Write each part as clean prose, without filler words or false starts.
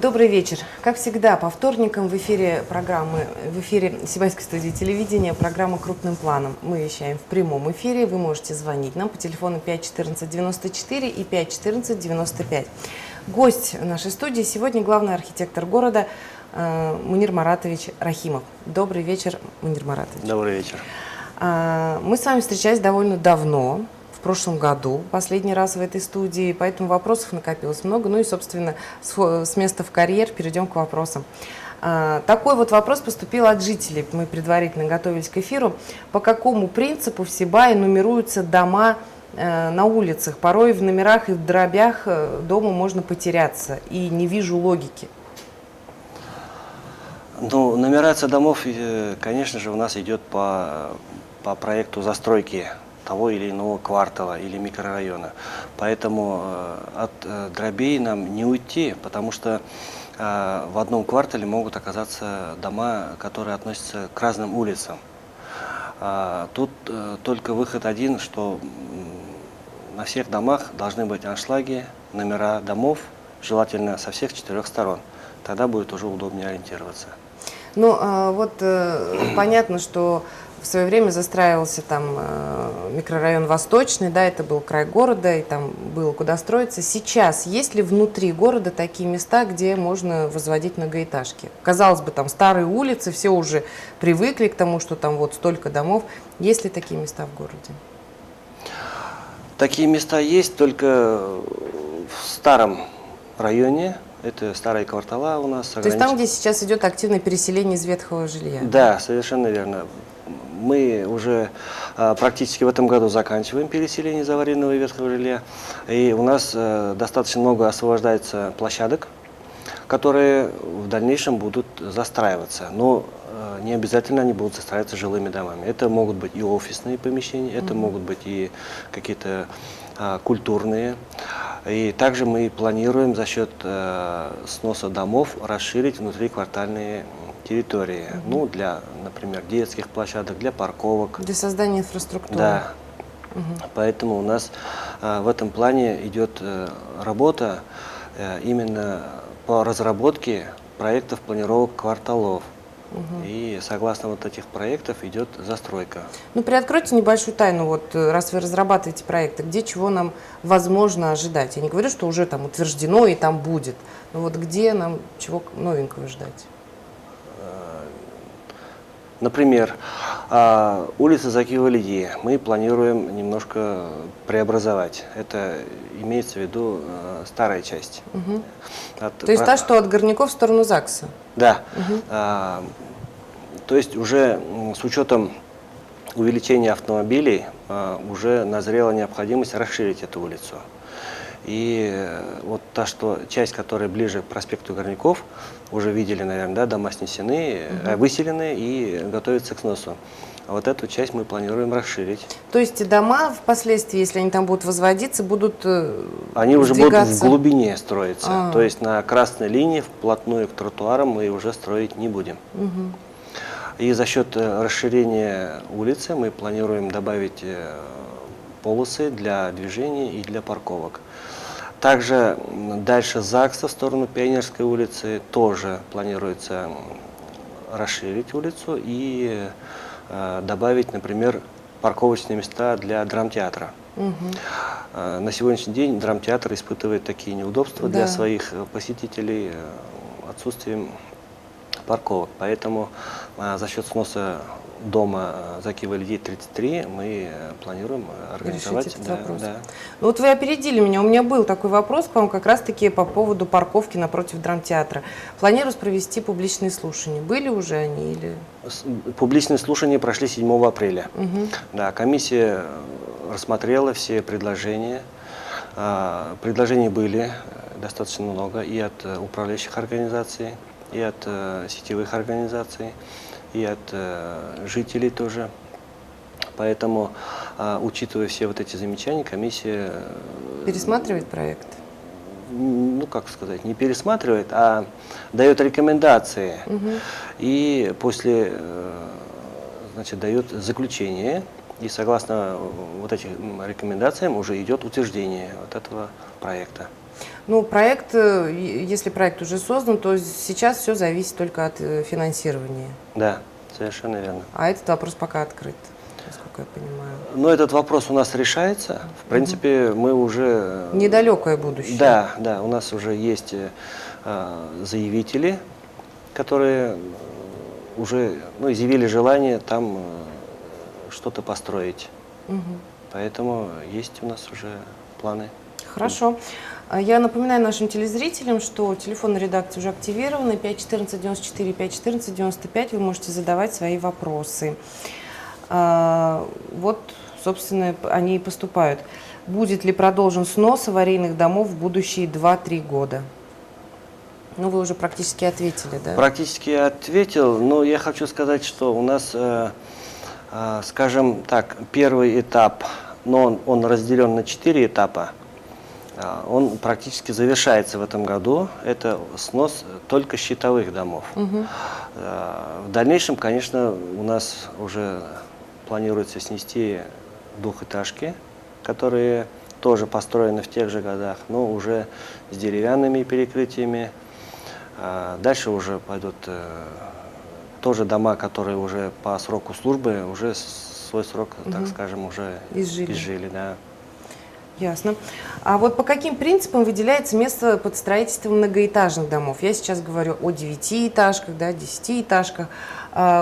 Добрый вечер. Как всегда, по вторникам в эфире Сибайской студии телевидения программа «Крупным планом». Мы вещаем в прямом эфире. Вы можете звонить нам по телефону 514-94 и 514-95. Гость нашей студии сегодня главный архитектор города Мунир Маратович Рахимов. Добрый вечер, Мунир Маратович. Добрый вечер. Мы с вами встречались довольно давно. В прошлом году, последний раз в этой студии, поэтому вопросов накопилось много. Ну и, собственно, с места в карьер перейдем к вопросам. Такой вот вопрос поступил от жителей. Мы предварительно готовились к эфиру. По какому принципу в Сибае нумеруются дома на улицах? Порой в номерах и в дробях дома можно потеряться, и не вижу логики. Ну, нумерация домов, конечно же, у нас идет по проекту застройки того или иного квартала или микрорайона. Поэтому от дробей нам не уйти, потому что в одном квартале могут оказаться дома, которые относятся к разным улицам. Тут только выход один, что на всех домах должны быть аншлаги, номера домов, желательно со всех 4 сторон. Тогда будет уже удобнее ориентироваться. Ну, понятно, что в свое время застраивался там микрорайон Восточный, да, это был край города, и там было куда строиться. Сейчас есть ли внутри города такие места, где можно возводить многоэтажки? Казалось бы, там старые улицы, все уже привыкли к тому, что там вот столько домов. Есть ли такие места в городе? Такие места есть, только в старом районе. Это старые квартала у нас. То есть там, где сейчас идет активное переселение из ветхого жилья? Да, совершенно верно. Мы уже практически в этом году заканчиваем переселение из аварийного и ветхого жилья. И у нас достаточно много освобождается площадок, которые в дальнейшем будут застраиваться. Но не обязательно они будут застраиваться жилыми домами. Это могут быть и офисные помещения, это могут быть и какие-то культурные. И также мы планируем за счет сноса домов расширить внутриквартальные территории. Ну, для, например, детских площадок, для парковок. Для создания инфраструктуры. Да. Поэтому у нас в этом плане идет работа именно по разработке проектов планировок кварталов. И согласно вот этих проектов идет застройка. Ну, приоткройте небольшую тайну, вот раз вы разрабатываете проекты, где чего нам возможно ожидать. Я не говорю, что уже там утверждено и там будет, но вот где нам чего новенького ждать? Например, улица Закиева-Лидии мы планируем немножко преобразовать. Это имеется в виду старая часть. То есть та, что от Горняков в сторону ЗАГСа? Да. То есть уже с учетом увеличения автомобилей уже назрела необходимость расширить эту улицу. И вот та, что часть, которая ближе к проспекту Горняков, уже видели, наверное, да, дома снесены, выселены и готовятся к сносу. А вот эту часть мы планируем расширить. То есть дома впоследствии, если они там будут возводиться, будут Они уже сдвигаться? будут в глубине строиться. То есть на красной линии вплотную к тротуарам мы уже строить не будем. И за счет расширения улицы мы планируем добавить полосы для движения и для парковок. Также дальше ЗАГСа в сторону Пионерской улицы тоже планируется расширить улицу и добавить, например, парковочные места для драмтеатра. На сегодняшний день драмтеатр испытывает такие неудобства для своих посетителей отсутствием парковок. Поэтому за счет сноса дома Закиева-Лидии 33 мы планируем организовать этот вопрос. Да. Ну, вот вы опередили меня. У меня был такой вопрос к вам как раз-таки по поводу парковки напротив драмтеатра. Планирую провести публичные слушания. Были уже они или? Публичные слушания прошли 7 апреля. Да, комиссия рассмотрела все предложения. Предложений были достаточно много и от управляющих организаций, и от сетевых организаций, и от жителей тоже. Поэтому, учитывая все вот эти замечания, комиссия... Пересматривает проект? Ну, как сказать, не пересматривает, а дает рекомендации. И после, значит, дает заключение И согласно вот этим рекомендациям уже идет утверждение вот этого проекта. Ну, если проект уже создан, то сейчас все зависит только от финансирования. Да, совершенно верно. А этот вопрос пока открыт, насколько я понимаю. Но этот вопрос у нас решается. В принципе, мы уже... Недалекое будущее. Да, у нас уже есть заявители, которые уже изъявили желание там что-то построить. Поэтому есть у нас уже планы. Хорошо. Я напоминаю нашим телезрителям, что телефон редакции уже активирован, 514-94, 514-95, вы можете задавать свои вопросы. Вот, собственно, они и поступают. Будет ли продолжен снос аварийных домов в будущие 2-3 года? Ну, вы уже практически ответили, да? Практически ответил, но я хочу сказать, что у нас, скажем так, первый этап, но он разделен на 4 этапа. Он практически завершается в этом году. Это снос только щитовых домов. В дальнейшем, конечно, у нас уже планируется снести двухэтажки, которые тоже построены в тех же годах, но уже с деревянными перекрытиями. Дальше уже пойдут тоже дома, которые уже по сроку службы уже свой срок, так скажем, уже изжили. Да. Ясно. А вот по каким принципам выделяется место под строительство многоэтажных домов? Я сейчас говорю о 9-этажках, да, 10-этажках.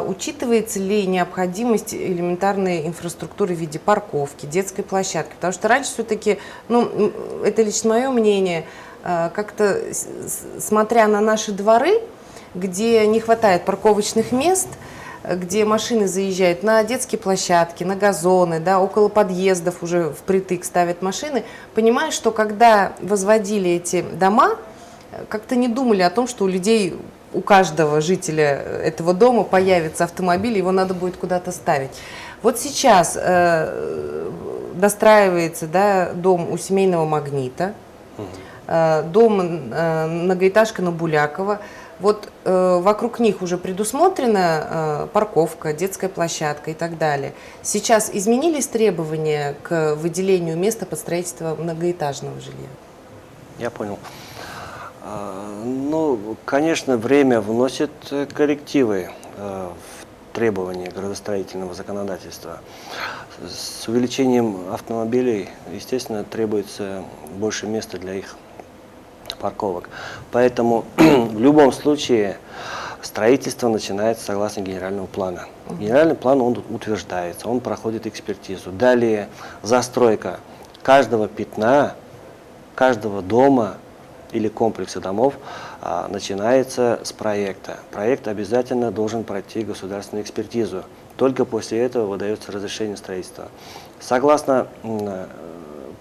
Учитывается ли необходимость элементарной инфраструктуры в виде парковки, детской площадки? Потому что раньше все-таки, ну, это лично мое мнение, как-то смотря на наши дворы, где не хватает парковочных мест, где машины заезжают на детские площадки, на газоны, да, около подъездов уже впритык ставят машины, понимаешь, что когда возводили эти дома, как-то не думали о том, что у людей, у каждого жителя этого дома появится автомобиль, его надо будет куда-то ставить. Вот сейчас достраивается, да, дом у семейного Магнита, дом, многоэтажка на Булякова. Вот вокруг них уже предусмотрена парковка, детская площадка и так далее. Сейчас изменились требования к выделению места под строительство многоэтажного жилья? Я понял. Ну, конечно, время вносит коррективы в требования градостроительного законодательства. С увеличением автомобилей, естественно, требуется больше места для их парковок. Поэтому в любом случае строительство начинается согласно генерального плана. Генеральный план, он утверждается, он проходит экспертизу. Далее застройка каждого пятна, каждого дома или комплекса домов начинается с проекта. Проект обязательно должен пройти государственную экспертизу. Только после этого выдается разрешение строительства. Согласно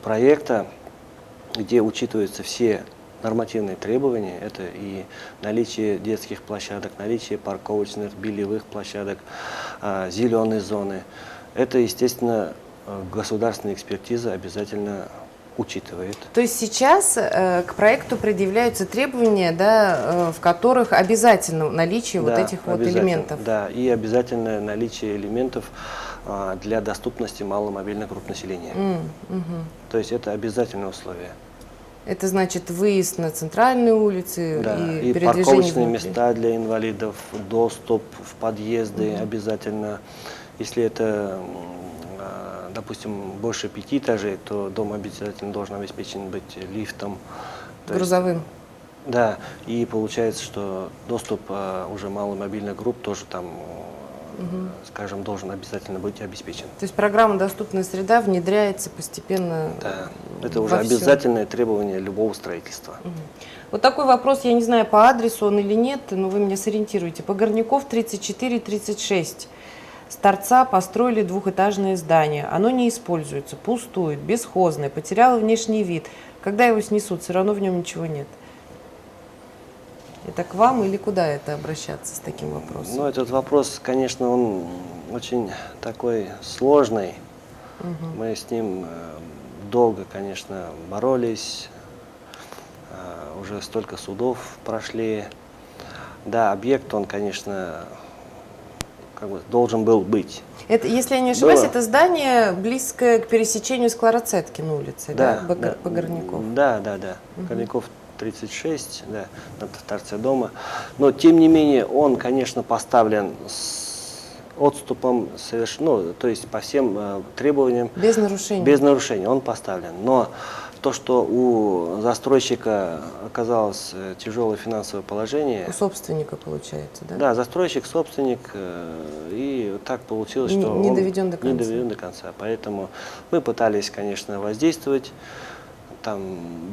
проекта, где учитываются все нормативные требования, это и наличие детских площадок, наличие парковочных, белевых площадок, зеленой зоны. Это, естественно, государственная экспертиза обязательно учитывает. То есть сейчас к проекту предъявляются требования, да, в которых обязательно наличие вот этих вот элементов. Да, и обязательное наличие элементов для доступности маломобильных групп населения. То есть это обязательное условие. Это значит выезд на центральные улицы, да, и передвижение парковочные внутри. места для инвалидов, доступ в подъезды обязательно. Если это, допустим, больше 5 этажей, то дом обязательно должен обеспечен быть лифтом. Грузовым. Да, и получается, что доступ уже маломобильных групп тоже там, скажем, должен обязательно быть обеспечен. То есть программа «Доступная среда» внедряется постепенно. Да, это уже обязательное требование любого строительства. Вот такой вопрос, я не знаю, по адресу он или нет, но вы меня сориентируете. По Горняков 34-36. С торца построили двухэтажное здание. Оно не используется, пустует, бесхозное, потеряло внешний вид. Когда его снесут, все равно в нем ничего нет. Это к вам или куда это обращаться с таким вопросом? Ну, этот вопрос, конечно, он очень такой сложный. Мы с ним долго, конечно, боролись. Уже столько судов прошли. Да, объект, он, конечно, как бы должен был быть. Это, если я не ошибаюсь, Было. это здание близкое к пересечению с Кларацеткин улицы, да? Погорняков. Да. Погорняков 36, да, на торце дома. Но, тем не менее, он, конечно, поставлен с отступом, ну, то есть по всем требованиям. Без нарушений. Без нарушений он поставлен. Но то, что у застройщика оказалось тяжелое финансовое положение. У собственника, получается, да? Да, застройщик, собственник, и так получилось, что не он доведен до конца. Не доведен до конца. Поэтому мы пытались, конечно, воздействовать. Там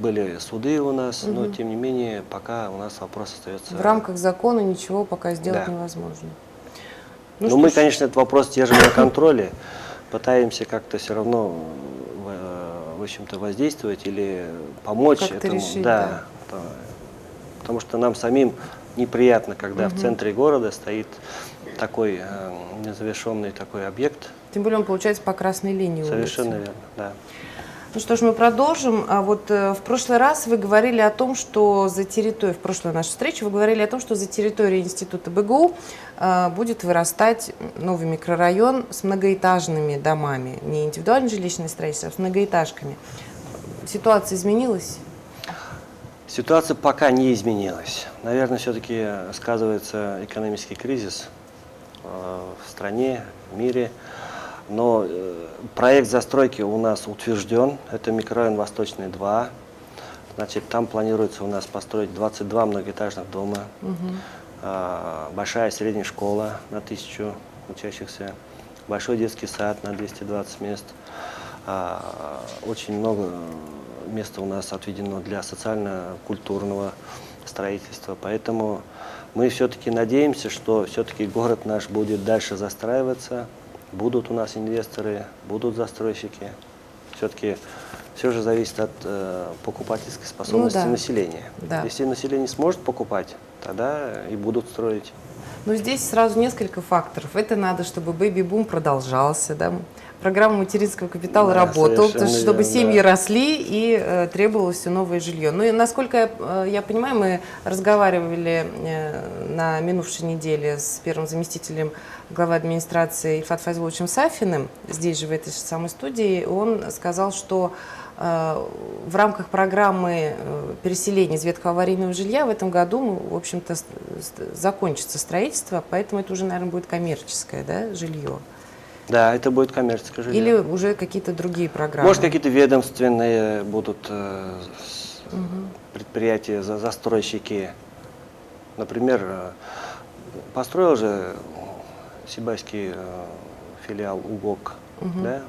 были суды у нас, но тем не менее пока у нас вопрос остается. В рамках закона ничего пока сделать Да. невозможно. Ну, мы, конечно, этот вопрос держим на контроле, пытаемся как-то все равно, в общем-то, воздействовать или помочь Как-то этому. решить, да. Потому что нам самим неприятно, когда в центре города стоит такой незавершенный такой объект. Тем более он получается по красной линии улицы. Совершенно верно, да. Ну что ж, мы продолжим. А вот в прошлый раз вы говорили о том, что в прошлой нашей встрече вы говорили о том, что за территорией Института БГУ будет вырастать новый микрорайон с многоэтажными домами. Не индивидуальное жилищное строительство, а с многоэтажками. Ситуация изменилась? Ситуация пока не изменилась. Наверное, все-таки сказывается экономический кризис в стране, в мире. Но проект застройки у нас утвержден. Это микрорайон Восточный 2. Значит, там планируется у нас построить 22 многоэтажных дома. Большая средняя школа на 1000 учащихся. Большой детский сад на 220 мест. Очень много места у нас отведено для социально-культурного строительства. Поэтому мы все-таки надеемся, что все-таки город наш будет дальше застраиваться. Будут у нас инвесторы, будут застройщики. Все-таки все же зависит от покупательской способности населения. Да. Если население сможет покупать, тогда и будут строить. Но здесь сразу несколько факторов. Это надо, чтобы бэби-бум продолжался, да? Программа материнского капитала работала, чтобы семьи росли и требовалось все новое жилье. Ну и насколько я понимаю, мы разговаривали на минувшей неделе с первым заместителем главы администрации Ильфат Файзуловичем Сафиным, здесь же в этой же самой студии. Он сказал, что в рамках программы переселения из ветхого аварийного жилья в этом году, в общем-то, закончится строительство, поэтому это уже, наверное, будет коммерческое, да, жилье. Да, это будет коммерческое жилье. Или уже какие-то другие программы? Может, какие-то ведомственные будут предприятия, застройщики. Например, построил же Сибайский филиал УГОК, да,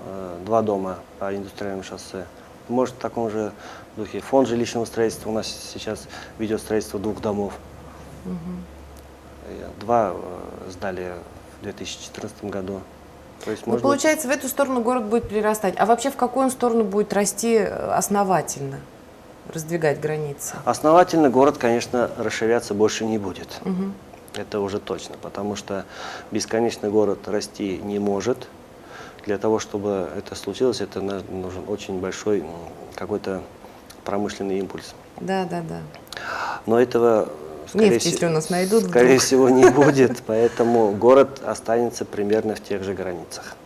2 дома по индустриальному шоссе. Может, в таком же духе. Фонд жилищного строительства у нас сейчас ведет строительство 2 домов. 2 сдали в 2014 году. То есть, ну, получается, в эту сторону город будет прирастать. А вообще в какую он сторону будет расти основательно, раздвигать границы? Основательно город, конечно, расширяться больше не будет. Это уже точно, потому что бесконечно город расти не может. Для того, чтобы это случилось, это нужен очень большой какой-то промышленный импульс. Да. Но этого, нефть, если у нас найдут, скорее всего, не будет, поэтому город останется примерно в тех же границах.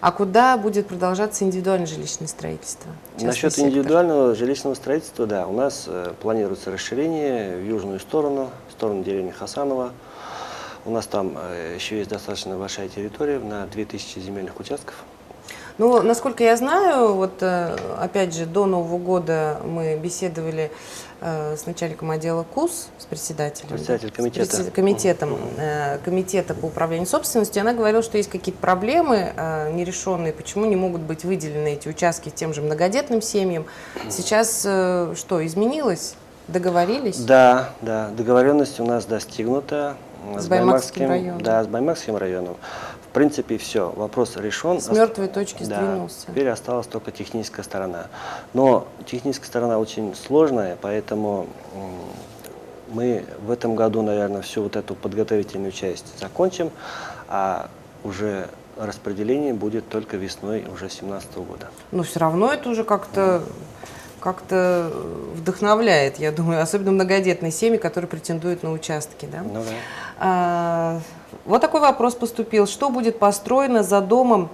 А куда будет продолжаться индивидуальное жилищное строительство? Насчет индивидуального жилищного строительства, да, у нас планируется расширение в южную сторону, в сторону деревни Хасанова. У нас там еще есть достаточно большая территория на 2000 земельных участков. Ну, насколько я знаю, вот опять же, до Нового года мы беседовали с начальником отдела КУС, с председателем. Председатель комитета. С комитета по управлению собственностью. Она говорила, что есть какие-то проблемы нерешенные, почему не могут быть выделены эти участки тем же многодетным семьям. Сейчас что, изменилось? Договорились? Да, договоренность у нас достигнута. С Баймакским районом. Да, с Баймакским районом. В принципе, все, вопрос решен. С мертвой точки сдвинулся. Теперь осталась только техническая сторона. Но техническая сторона очень сложная, поэтому мы в этом году, наверное, всю вот эту подготовительную часть закончим, а уже распределение будет только весной уже 2017 года. Но все равно это уже как-то вдохновляет, я думаю, особенно многодетные семьи, которые претендуют на участки. Да? Ну, да. Вот такой вопрос поступил. Что будет построено за домом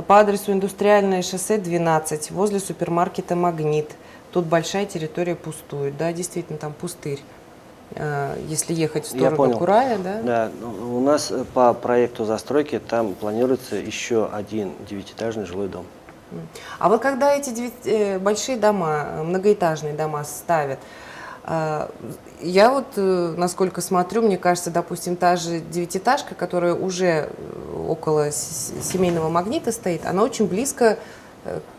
по адресу Индустриальное шоссе 12, возле супермаркета «Магнит»? Тут большая территория пустует. Да, действительно, там пустырь. Если ехать в сторону Курая, да? Да, у нас по проекту застройки там планируется еще один 9-этажный жилой дом. А вот когда эти большие дома, многоэтажные дома ставят, я вот, насколько смотрю, мне кажется, допустим, та же 9-этажка, которая уже около семейного «Магнита» стоит, она очень близко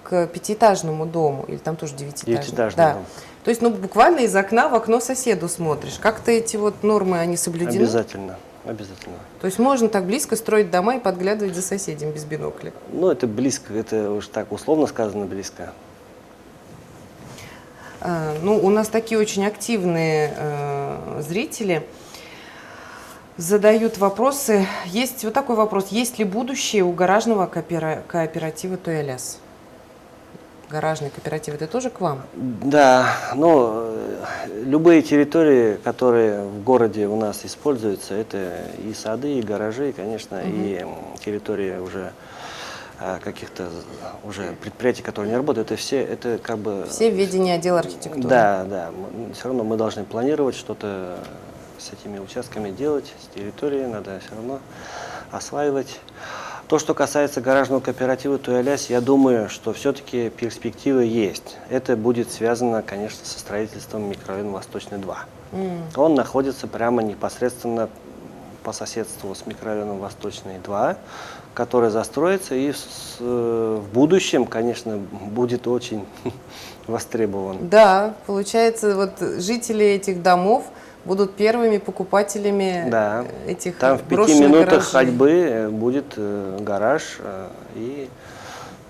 к 5-этажному дому, или там тоже 9-этажный. 9-этажный да. дом. То есть, ну, буквально из окна в окно соседу смотришь. Как-то эти вот нормы, они соблюдены? Обязательно, обязательно. То есть можно так близко строить дома и подглядывать за соседям без бинокля? Ну, это близко, это уж так условно сказано близко. Ну, у нас такие очень активные зрители задают вопросы. Есть вот такой вопрос. Есть ли будущее у гаражного кооператива «Туэляс»? Гаражный кооператив, это тоже к вам? Да, но любые территории, которые в городе у нас используются, это и сады, и гаражи, конечно, и территории уже каких-то уже предприятий, которые не работают, это как бы... Все в ведении отдела архитектуры. Да, да. Все равно мы должны планировать что-то с этими участками делать, с территорией надо все равно осваивать. То, что касается гаражного кооператива «Туэляс», я думаю, что все-таки перспективы есть. Это будет связано, конечно, со строительством микрорайона Восточный 2. Он находится прямо непосредственно по соседству с микрорайоном Восточный 2, который застроится и в будущем, конечно, будет очень востребован. Да, получается, вот жители этих домов будут первыми покупателями этих там в 5 брошенных минутах гаражей. ходьбы будет гараж и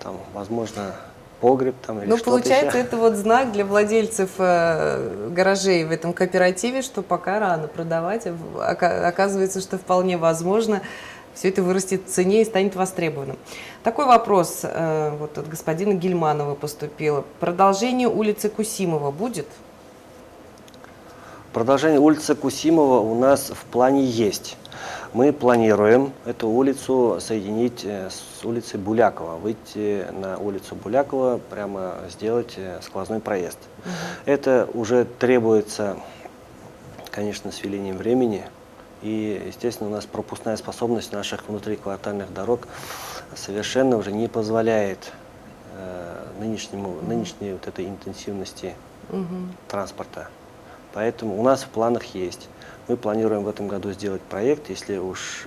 там, возможно, погреб там или Ну, что-то получается, еще. это вот знак для владельцев гаражей в этом кооперативе, что пока рано продавать. Оказывается, что вполне возможно, все это вырастет в цене и станет востребованным. Такой вопрос вот от господина Гильманова поступил. Продолжение улицы Кусимова будет? Продолжение улицы Кусимова у нас в плане есть. Мы планируем эту улицу соединить с улицей Булякова, выйти на улицу Булякова, прямо сделать сквозной проезд. Это уже требуется, конечно, с велением времени. И, естественно, у нас пропускная способность наших внутриквартальных дорог совершенно уже не позволяет нынешней вот этой интенсивности транспорта. Поэтому у нас в планах есть. Мы планируем в этом году сделать проект, если уж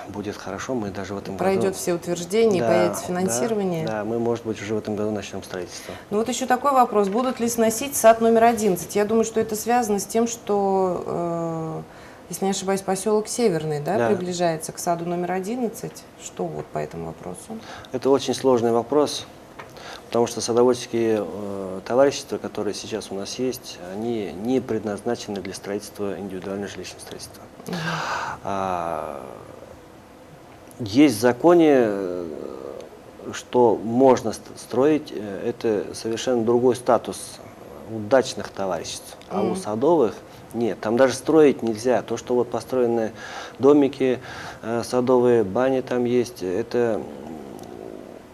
будет хорошо, мы даже в этом году... Пройдет все утверждения, появится финансирование. Да, мы, может быть, уже в этом году начнем строительство. Ну вот еще такой вопрос. Будут ли сносить сад номер 11? Я думаю, что это связано с тем, что, если не ошибаюсь, поселок Северный, да, приближается к саду номер 11. Что вот по этому вопросу? Это очень сложный вопрос. Потому что садоводческие товарищества, которые сейчас у нас есть, они не предназначены для строительства индивидуального жилищного строительства. Есть в законе, что можно строить, это совершенно другой статус удачных товариществ, а у садовых нет. Там даже строить нельзя. То, что вот построены домики, садовые бани там есть, это,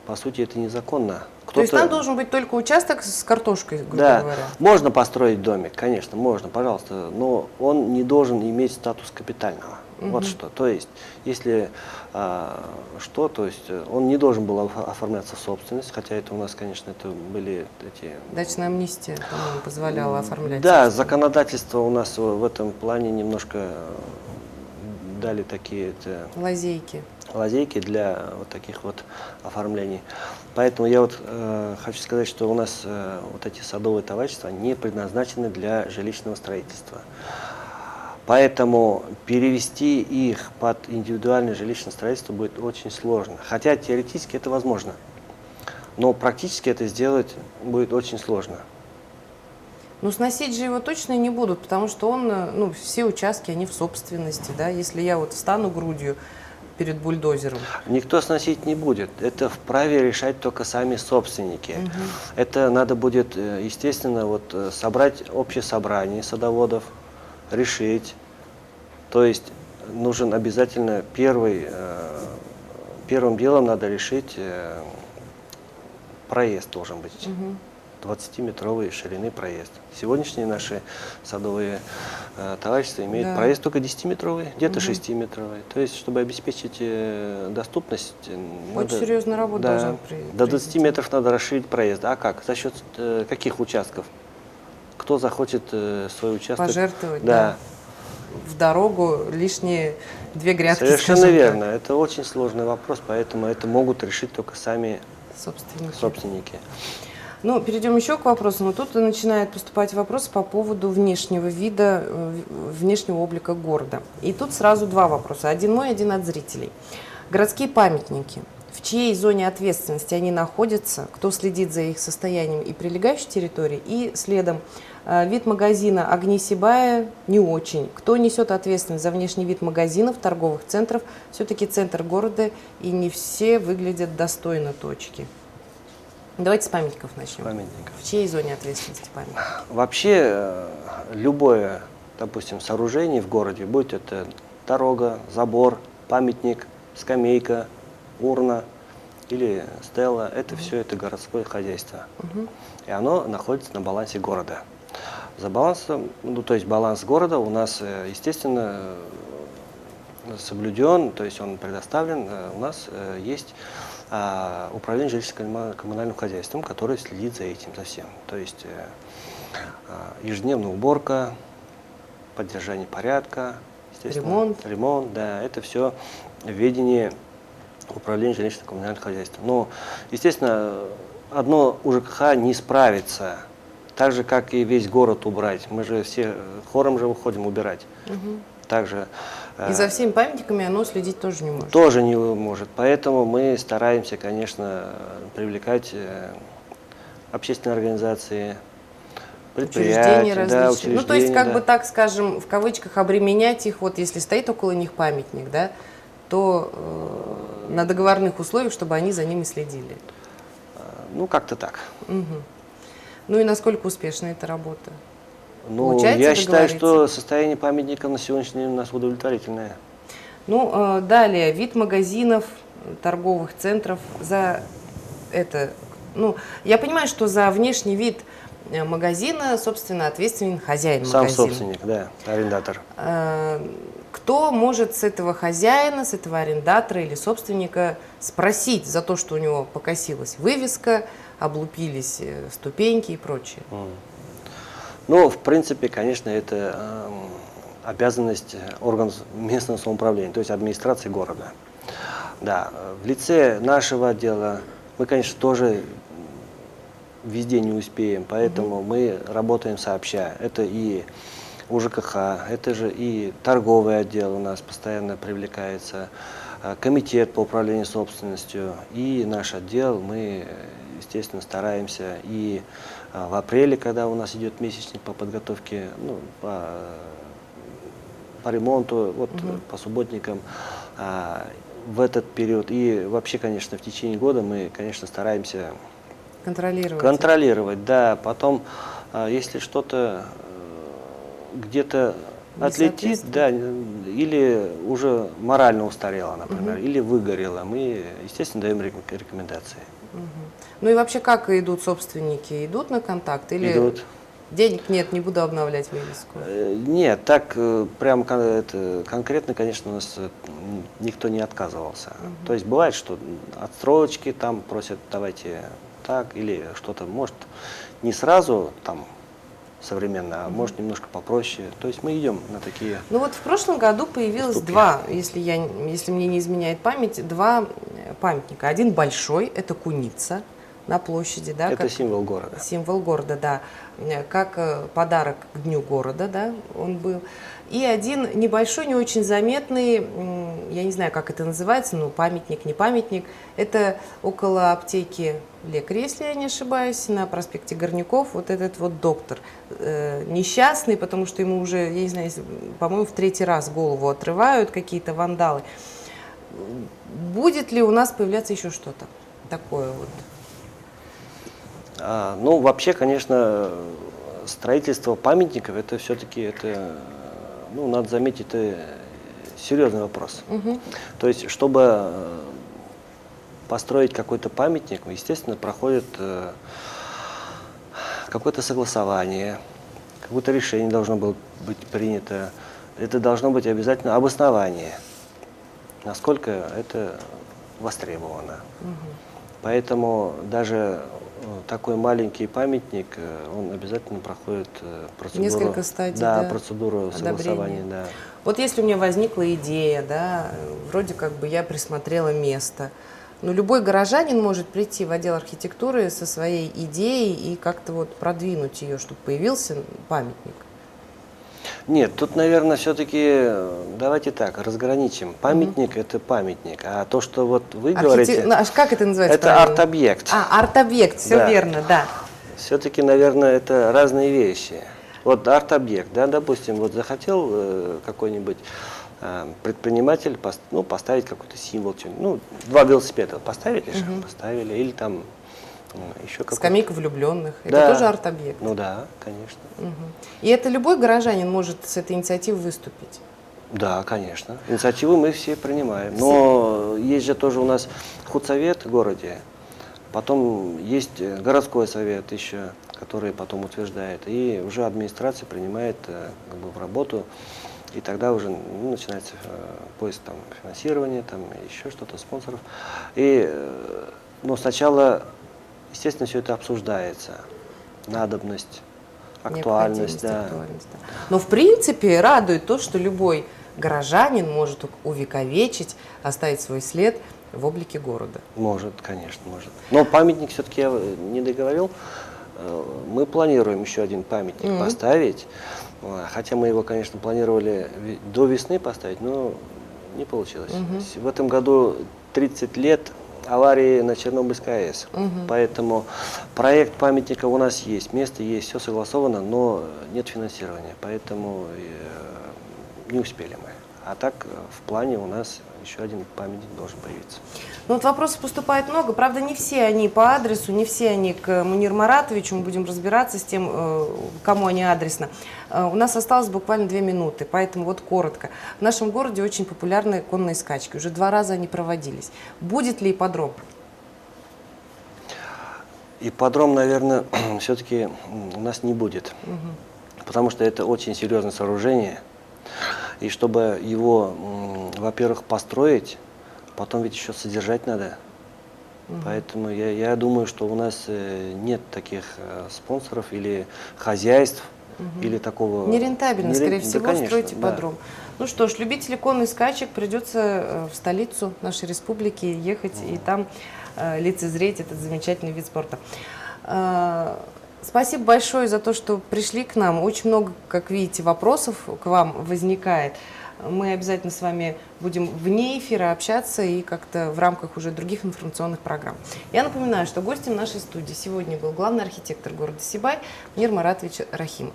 по сути, это незаконно. То есть там должен быть только участок с картошкой, грубо говоря? Можно построить домик, конечно, можно, пожалуйста, но он не должен иметь статус капитального. Вот что. То есть, если то есть он не должен был оформляться в собственность, хотя это у нас, конечно, это были эти... Дачная амнистия, по-моему, позволяла оформлять. Да, законодательство у нас в этом плане немножко дали такие... лазейки для вот таких вот оформлений. Поэтому я вот хочу сказать, что у нас вот эти садовые товарищества не предназначены для жилищного строительства. Поэтому перевести их под индивидуальное жилищное строительство будет очень сложно. Хотя теоретически это возможно, но практически это сделать будет очень сложно. Ну, сносить же его точно не будут, потому что он, ну, все участки, они в собственности, да. Если я вот встану грудью перед бульдозером. Никто сносить не будет. Это вправе решать только сами собственники. Это надо будет, естественно, вот собрать общее собрание садоводов, решить. То есть нужен обязательно первым делом надо решить, проезд должен быть. 20-метровой ширины проезд. Сегодняшние наши садовые товарищества имеют проезд только 10-метровый, где-то 6-метровый. То есть, чтобы обеспечить доступность, очень серьезная работа должна до 20 метров надо расширить проезд. А как? За счет каких участков? Кто захочет свой участок пожертвовать? Да. В дорогу лишние 2 грядки. Совершенно верно. Это очень сложный вопрос, поэтому это могут решить только сами собственники. Ну, перейдем еще к вопросам. Тут начинают поступать вопросы по поводу внешнего вида, внешнего облика города. И тут сразу 2 вопроса. Один мой, один от зрителей. Городские памятники. В чьей зоне ответственности они находятся? Кто следит за их состоянием и прилегающей территории? И следом, вид магазина Огни Сибая не очень. Кто несет ответственность за внешний вид магазинов, торговых центров? Все-таки центр города, и не все выглядят достойно точки. Давайте с памятников начнем. Памятников. В чьей зоне ответственности памятник? Вообще, любое, допустим, сооружение в городе, будь это дорога, забор, памятник, скамейка, урна или стела, это все это городское хозяйство. И оно находится на балансе города. За балансом, то есть баланс города у нас, естественно, соблюден, то есть он предоставлен. У нас есть управление жилищно-коммунальным хозяйством, которое следит за этим, за всем. То есть ежедневная уборка, поддержание порядка, ремонт, да, это все в ведении управления жилищно-коммунальным хозяйством. Но, естественно, одно УЖКХ не справится, так же, как и весь город убрать. Мы же все хором же выходим убирать. Также и за всеми памятниками оно следить тоже не может. Тоже не может. Поэтому мы стараемся, конечно, привлекать общественные организации, предприятия, учреждения. Ну, то есть, как бы так скажем, в кавычках, обременять их, вот если стоит около них памятник, да, то на договорных условиях, чтобы они за ними следили. Ну, как-то так. Ну и насколько успешна эта работа? Ну, я считаю, что состояние памятников на сегодняшний день у нас удовлетворительное. Ну, далее, вид магазинов, торговых центров, за это, ну, я понимаю, что за внешний вид магазина, собственно, ответственен хозяин магазина. Сам собственник, да, арендатор. Кто может с этого хозяина, с этого арендатора или собственника спросить за то, что у него покосилась вывеска, облупились ступеньки и прочее? Ну, в принципе, конечно, это обязанность органов местного самоуправления, то есть администрации города. Да, в лице нашего отдела мы, конечно, тоже везде не успеем, поэтому мы работаем сообща. Это и УЖКХ, это же и торговый отдел у нас постоянно привлекается, комитет по управлению собственностью и наш отдел. Мы, естественно, стараемся и в апреле, когда у нас идет месячник по подготовке, ну, по ремонту, вот, по субботникам, в этот период и вообще, конечно, в течение года мы, конечно, стараемся контролировать, да. Потом, если что-то где-то отлетит, да, или уже морально устарело, например, или выгорело, мы, естественно, даем рекомендации. Ну и вообще, как идут собственники? Идут на контакт? Или идут. Денег нет, не буду обновлять вывеску? Нет, так прям конкретно, конечно, у нас никто не отказывался. То есть бывает, что отсрочки там просят, давайте так, или что-то, может, не сразу там современно, а может немножко попроще. То есть мы идем на такие. Ну вот в прошлом году появилось два, если мне не изменяет память, 2 памятника. Один большой, это куница на площади, да? Это символ города. Символ города, да. Как подарок к Дню города, да, он был. И один небольшой, не очень заметный, я не знаю, как это называется, но памятник, не памятник. Это около аптеки Лекаря, если я не ошибаюсь, на проспекте Горняков, вот этот вот доктор. Несчастный, потому что ему уже, я не знаю, по-моему, в 3-й раз голову отрывают какие-то вандалы. Будет ли у нас появляться еще что-то такое вот? Ну, вообще, конечно, строительство памятников, это все-таки, это, ну, надо заметить, это серьезный вопрос. То есть, чтобы построить какой-то памятник, естественно, проходит какое-то согласование, какое-то решение должно быть принято. Это должно быть обязательно обоснование, насколько это востребовано. Поэтому даже такой маленький памятник, он обязательно проходит процедуру. Несколько стадий, да, да, процедуру согласования. Да. Вот если у меня возникла идея, да, вроде как бы я присмотрела место, но любой горожанин может прийти в отдел архитектуры со своей идеей и как-то вот продвинуть ее, чтобы появился памятник. Нет, тут, наверное, все-таки давайте так, разграничим. Памятник – это памятник, а то, что вот вы говорите… Как это называется? Это арт-объект. Арт-объект, все Да. верно, да. Все-таки, наверное, это разные вещи. Вот арт-объект, да, допустим, вот захотел какой-нибудь предприниматель поставить какой-то символ, ну, 2 велосипеда поставили, поставили, или там еще какой-то… Скамейка влюбленных, Да. это тоже арт-объект. Ну да, конечно. И это любой горожанин может с этой инициативой выступить? Да, конечно. Инициативы мы все принимаем. Но есть же тоже у нас худсовет в городе, потом есть городской совет еще, который потом утверждает, и уже администрация принимает как бы в работу, и тогда уже начинается поиск там, финансирования, там еще что-то, спонсоров. Но сначала, естественно, все это обсуждается. Надобность, актуальность. Да. Актуальность, да. Но в принципе радует то, что любой горожанин может увековечить, оставить свой след в облике города. Может, конечно, может. Но памятник все-таки я не договорил. Мы планируем еще один памятник поставить. Хотя мы его, конечно, планировали до весны поставить, но не получилось. В этом году 30 лет аварии на Чернобыльской АЭС. Поэтому проект памятника у нас есть, место есть, все согласовано, но нет финансирования. Поэтому не успели мы. А так в плане у нас еще один памятник должен появиться. Ну вот вопросов поступает много, правда не все они по адресу, не все они к Муниру Маратовичу, мы будем разбираться с тем, кому они адресно. У нас осталось буквально 2 минуты, поэтому вот коротко. В нашем городе очень популярны конные скачки, уже 2 раза они проводились. Будет ли ипподром? Ипподром, наверное, все-таки у нас не будет, потому что это очень серьезное сооружение. И чтобы его, во-первых, построить, потом ведь еще содержать надо. Поэтому я думаю, что у нас нет таких спонсоров или хозяйств, или такого… Нерентабельно, скорее всего, да, конечно, строить да. ипподром. Ну что ж, любители конных скачек придется в столицу нашей республики ехать и там лицезреть этот замечательный вид спорта. Спасибо большое за то, что пришли к нам. Очень много, как видите, вопросов к вам возникает. Мы обязательно с вами будем вне эфира общаться и как-то в рамках уже других информационных программ. Я напоминаю, что гостем нашей студии сегодня был главный архитектор города Сибай Мунир Маратович Рахимов.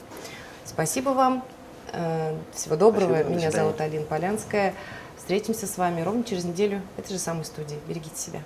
Спасибо вам. Всего доброго. Спасибо, Меня зовут Алина Полянская. Встретимся с вами ровно через неделю в этой же самой студии. Берегите себя.